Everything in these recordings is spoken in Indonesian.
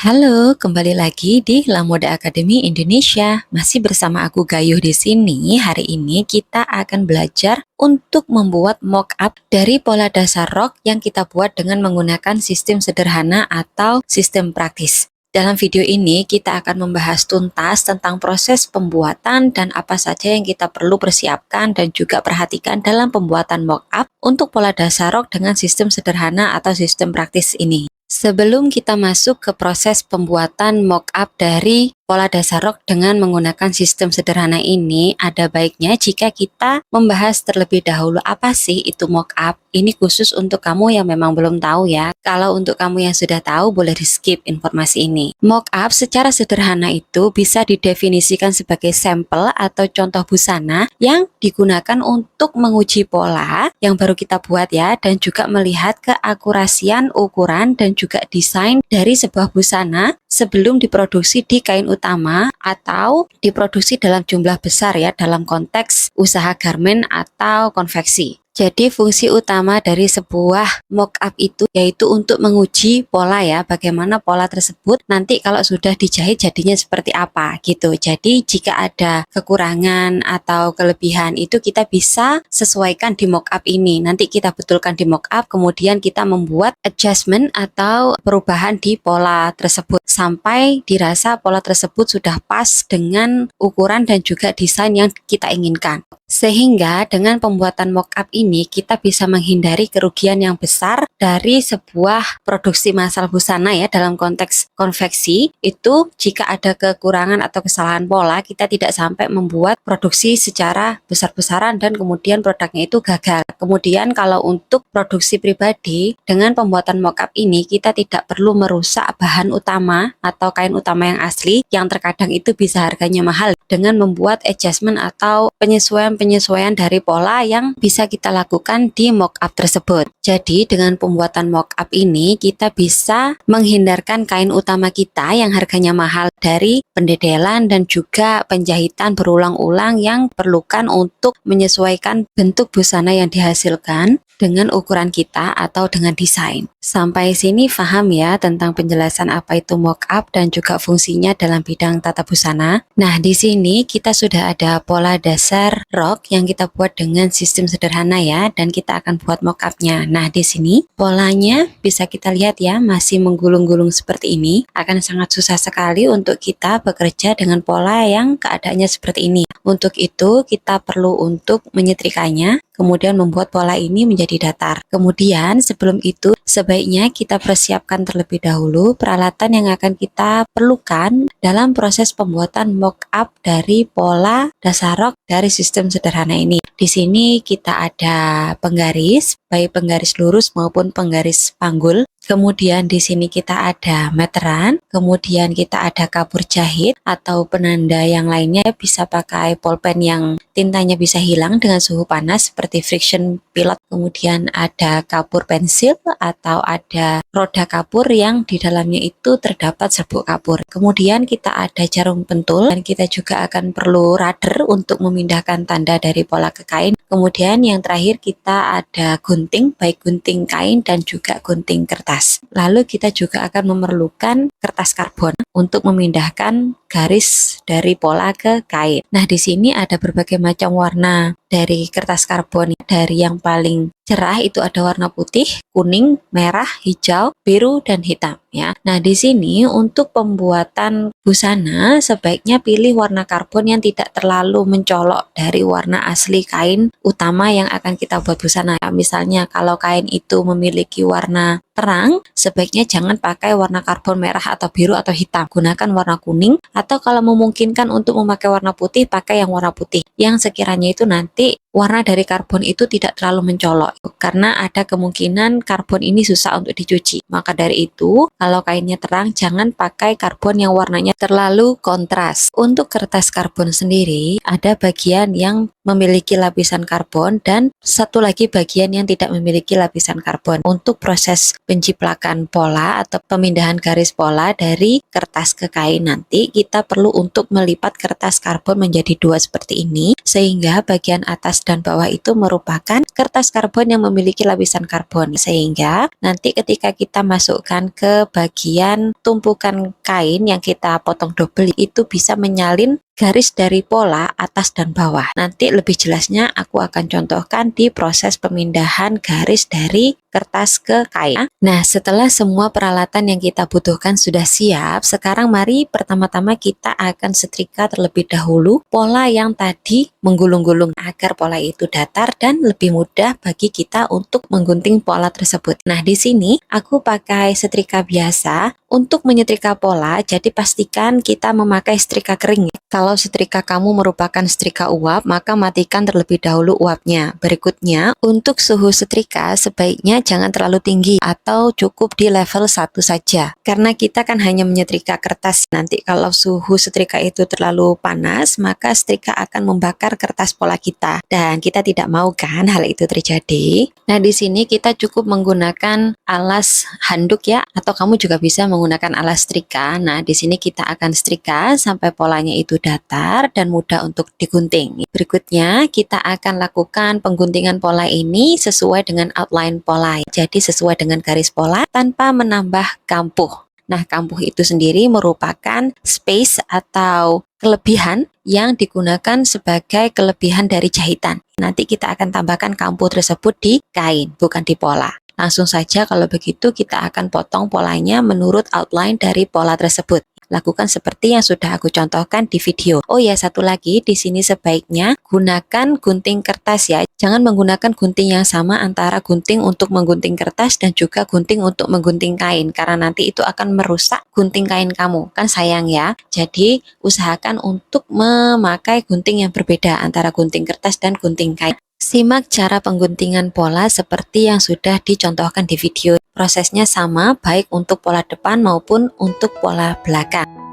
Halo, kembali lagi di Lamoda Academy Indonesia. Masih bersama aku Gayuh di sini. Hari ini kita akan belajar untuk membuat mock-up dari pola dasar rok yang kita buat dengan menggunakan sistem sederhana atau sistem praktis. Dalam video ini kita akan membahas tuntas tentang proses pembuatan dan apa saja yang kita perlu persiapkan dan juga perhatikan dalam pembuatan mock-up untuk pola dasar rok dengan sistem sederhana atau sistem praktis ini. Sebelum kita masuk ke proses pembuatan mock-up dari pola dasar rok dengan menggunakan sistem sederhana ini, ada baiknya jika kita membahas terlebih dahulu apa sih itu mock-up. Ini khusus untuk kamu yang memang belum tahu ya. Kalau untuk kamu yang sudah tahu, boleh di-skip informasi ini. Mock-up secara sederhana itu bisa didefinisikan sebagai sampel atau contoh busana yang digunakan untuk menguji pola yang baru kita buat ya, dan juga melihat keakurasian ukuran dan juga desain dari sebuah busana sebelum diproduksi di kain utama atau diproduksi dalam jumlah besar ya, dalam konteks usaha garment atau konveksi. Jadi fungsi utama dari sebuah mock-up itu yaitu untuk menguji pola ya, bagaimana pola tersebut nanti kalau sudah dijahit jadinya seperti apa gitu. Jadi jika ada kekurangan atau kelebihan itu kita bisa sesuaikan di mock-up ini. Nanti kita betulkan di mock-up, kemudian kita membuat adjustment atau perubahan di pola tersebut sampai dirasa pola tersebut sudah pas dengan ukuran dan juga desain yang kita inginkan. Sehingga dengan pembuatan mock-up ini kita bisa menghindari kerugian yang besar dari sebuah produksi massal busana ya, dalam konteks konveksi itu jika ada kekurangan atau kesalahan pola kita tidak sampai membuat produksi secara besar-besaran dan kemudian produknya itu gagal. Kemudian kalau untuk produksi pribadi dengan pembuatan mock-up ini kita tidak perlu merusak bahan utama atau kain utama yang asli yang terkadang itu bisa harganya mahal dengan membuat adjustment atau penyesuaian dari pola yang bisa kita lakukan di mock-up tersebut. Jadi dengan pembuatan mock-up ini kita bisa menghindarkan kain utama kita yang harganya mahal dari pendedelan dan juga penjahitan berulang-ulang yang perlukan untuk menyesuaikan bentuk busana yang dihasilkan dengan ukuran kita atau dengan desain. Sampai sini paham ya tentang penjelasan apa itu mock-up dan juga fungsinya dalam bidang tata busana. Nah, di sini kita sudah ada pola dasar rok yang kita buat dengan sistem sederhana ya, dan kita akan buat mock-up-nya. Nah, di sini polanya bisa kita lihat ya, masih menggulung-gulung seperti ini. Akan sangat susah sekali untuk kita bekerja dengan pola yang keadaannya seperti ini. Untuk itu kita perlu untuk menyetrikanya, kemudian membuat pola ini menjadi datar. Kemudian sebelum itu sebaiknya kita persiapkan terlebih dahulu peralatan yang akan kita perlukan dalam proses pembuatan mock-up dari pola dasar rok dari sistem sederhana ini. Di sini kita ada penggaris, baik penggaris lurus maupun penggaris panggul. Kemudian di sini kita ada meteran, kemudian kita ada kapur jahit atau penanda yang lainnya, bisa pakai pulpen yang tintanya bisa hilang dengan suhu panas seperti friction pilot. Kemudian ada kapur pensil atau ada roda kapur yang di dalamnya itu terdapat serbuk kapur. Kemudian kita ada jarum pentul dan kita juga akan perlu rudder untuk memindahkan tanda dari pola ke kain. Kemudian yang terakhir kita ada gunting, baik gunting kain dan juga gunting kertas. Lalu kita juga akan memerlukan kertas karbon untuk memindahkan garis dari pola ke kain. Nah, di sini ada berbagai macam warna dari kertas karbon. Dari yang paling cerah itu ada warna putih, kuning, merah, hijau, biru, dan hitam ya. Nah, di sini untuk pembuatan busana sebaiknya pilih warna karbon yang tidak terlalu mencolok dari warna asli kain utama yang akan kita buat busana. Misalnya kalau kain itu memiliki warna terang, sebaiknya jangan pakai warna karbon merah atau biru atau hitam. Gunakan warna kuning, atau kalau memungkinkan untuk memakai warna putih, pakai yang warna putih yang sekiranya itu nanti warna dari karbon itu tidak terlalu mencolok, karena ada kemungkinan karbon ini susah untuk dicuci. Maka dari itu kalau kainnya terang jangan pakai karbon yang warnanya terlalu kontras. Untuk kertas karbon sendiri ada bagian yang memiliki lapisan karbon dan satu lagi bagian yang tidak memiliki lapisan karbon. Untuk proses penciplakan pola atau pemindahan garis pola dari kertas ke kain, nanti kita perlu untuk melipat kertas karbon menjadi dua seperti ini, sehingga bagian atas dan bawah itu merupakan kertas karbon yang memiliki lapisan karbon, sehingga nanti ketika kita masukkan ke bagian tumpukan kain yang kita potong double itu bisa menyalin garis dari pola atas dan bawah. Nanti lebih jelasnya aku akan contohkan di proses pemindahan garis dari kertas ke kain. Nah, setelah semua peralatan yang kita butuhkan sudah siap, sekarang mari pertama-tama kita akan setrika terlebih dahulu pola yang tadi menggulung-gulung agar pola itu datar dan lebih mudah bagi kita untuk menggunting pola tersebut. Nah, di sini aku pakai setrika biasa untuk menyetrika pola, jadi pastikan kita memakai setrika kering. Kalau setrika kamu merupakan setrika uap, maka matikan terlebih dahulu uapnya. Berikutnya, untuk suhu setrika sebaiknya jangan terlalu tinggi atau cukup di level 1 saja. Karena kita kan hanya menyetrika kertas. Nanti kalau suhu setrika itu terlalu panas, maka setrika akan membakar kertas pola kita. Dan kita tidak mau kan hal itu terjadi. Nah, di sini kita cukup menggunakan alas handuk ya, atau kamu juga bisa menggunakan alas setrika. Nah, di sini kita akan setrika sampai polanya itu datar dan mudah untuk digunting. Berikutnya, kita akan lakukan pengguntingan pola ini sesuai dengan outline pola. Jadi sesuai dengan garis pola tanpa menambah kampuh. Nah, kampuh itu sendiri merupakan space atau kelebihan yang digunakan sebagai kelebihan dari jahitan. Nanti kita akan tambahkan kampuh tersebut di kain, bukan di pola. Langsung saja kalau begitu kita akan potong polanya menurut outline dari pola tersebut. Lakukan seperti yang sudah aku contohkan di video. Oh ya, satu lagi, di sini sebaiknya gunakan gunting kertas ya. Jangan menggunakan gunting yang sama antara gunting untuk menggunting kertas dan juga gunting untuk menggunting kain, karena nanti itu akan merusak gunting kain kamu. Kan sayang ya. Jadi, usahakan untuk memakai gunting yang berbeda antara gunting kertas dan gunting kain. Simak cara pengguntingan pola seperti yang sudah dicontohkan di video. Prosesnya sama baik untuk pola depan maupun untuk pola belakang.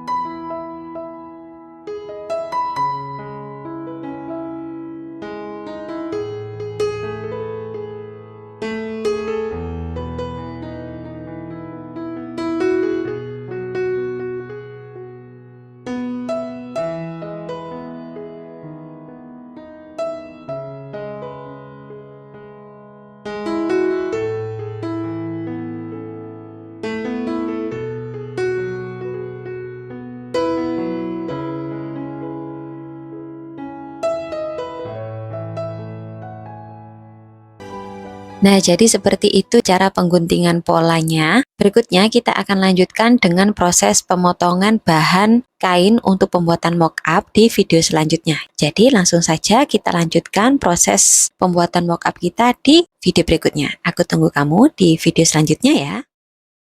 Nah, jadi seperti itu cara pengguntingan polanya. Berikutnya kita akan lanjutkan dengan proses pemotongan bahan kain untuk pembuatan mock-up di video selanjutnya. Jadi langsung saja kita lanjutkan proses pembuatan mock-up kita di video berikutnya. Aku tunggu kamu di video selanjutnya ya.